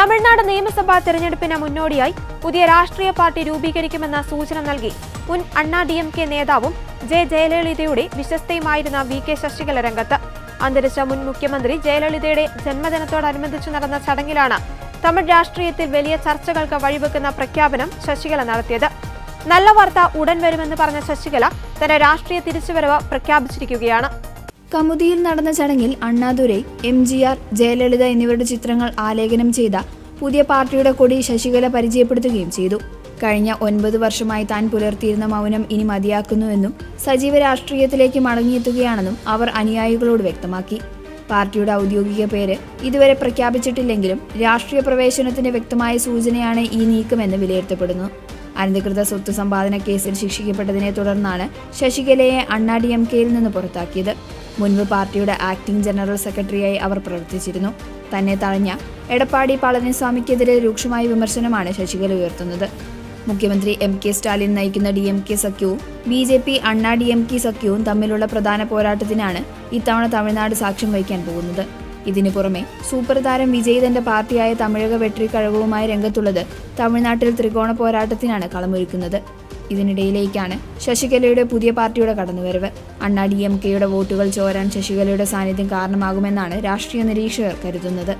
തമിഴ്നാട് നിയമസഭാ തെരഞ്ഞെടുപ്പിന് മുന്നോടിയായി പുതിയ രാഷ്ട്രീയ പാർട്ടി രൂപീകരിക്കുമെന്ന സൂചന നൽകി മുൻ അണ്ണാ DMK നേതാവും ജയലളിതയുടെ വിശ്വസ്തയുമായിരുന്ന VK ശശികല രംഗത്ത്. അന്തരിച്ച മുൻ മുഖ്യമന്ത്രി ജയലളിതയുടെ ജന്മദിനത്തോടനുബന്ധിച്ച് നടന്ന ചടങ്ങിലാണ് തമിഴ് രാഷ്ട്രീയത്തിൽ വലിയ ചർച്ചകൾക്ക് വഴിവെക്കുന്ന പ്രഖ്യാപനം ശശികല നടത്തിയത്. നല്ല വാർത്ത ഉടൻ വരുമെന്ന് പറഞ്ഞ ശശികല തന്റെ രാഷ്ട്രീയ തിരിച്ചുവരവ് പ്രഖ്യാപിച്ചിരിക്കുകയാണ്. കമുദിയിൽ നടന്ന ചടങ്ങിൽ അണ്ണാദുരൈ, MGR, ജയലളിത എന്നിവരുടെ ചിത്രങ്ങൾ ആലേഖനം ചെയ്ത പുതിയ പാർട്ടിയുടെ കൊടി ശശികല പരിചയപ്പെടുത്തുകയും ചെയ്തു. കഴിഞ്ഞ 9 വർഷമായി താൻ പുലർത്തിയിരുന്ന മൗനം ഇനി മതിയാക്കുന്നുവെന്നും സജീവ രാഷ്ട്രീയത്തിലേക്ക് മടങ്ങിയെത്തുകയാണെന്നും അവർ അനുയായികളോട് വ്യക്തമാക്കി. പാർട്ടിയുടെ ഔദ്യോഗിക പേര് ഇതുവരെ പ്രഖ്യാപിച്ചിട്ടില്ലെങ്കിലും രാഷ്ട്രീയ പ്രവേശനത്തിന്റെ വ്യക്തമായ സൂചനയാണ് ഈ നീക്കമെന്ന് വിലയിരുത്തപ്പെടുന്നു. അനധികൃത സ്വത്ത് സമ്പാദന കേസിൽ ശിക്ഷിക്കപ്പെട്ടതിനെ തുടർന്നാണ് ശശികലയെ അണ്ണാ DMKയിൽ നിന്ന് പുറത്താക്കിയത്. മുൻപ് പാർട്ടിയുടെ ആക്ടിംഗ് ജനറൽ സെക്രട്ടറിയായി അവർ പ്രവർത്തിച്ചിരുന്നു. തന്നെ തഴഞ്ഞ എടപ്പാടി പളനിസ്വാമിക്കെതിരെ രൂക്ഷമായ വിമർശനമാണ് ശശികല ഉയർത്തുന്നത്. മുഖ്യമന്ത്രി MK സ്റ്റാലിൻ നയിക്കുന്ന DMK സഖ്യവും BJP അണ്ണാ DMK സഖ്യവും തമ്മിലുള്ള പ്രധാന പോരാട്ടത്തിനാണ് ഇത്തവണ തമിഴ്നാട് സാക്ഷ്യം വഹിക്കാൻ പോകുന്നത്. ഇതിനു പുറമെ സൂപ്പർ താരം വിജയ് തന്റെ പാർട്ടിയായ തമിഴക വെട്രി കഴകവുമായി രംഗത്തുള്ളത് തമിഴ്നാട്ടിൽ ത്രികോണ പോരാട്ടത്തിനാണ് കളമൊരുക്കുന്നത്. ഇതിനിടയിലേക്കാണ് ശശികലയുടെ പുതിയ പാർട്ടിയുടെ കടന്നുവരവ്. അണ്ണാ DMKയുടെ വോട്ടുകൾ ചോരാൻ ശശികലയുടെ സാന്നിധ്യം കാരണമാകുമെന്നാണ് രാഷ്ട്രീയ നിരീക്ഷകർ കരുതുന്നത്.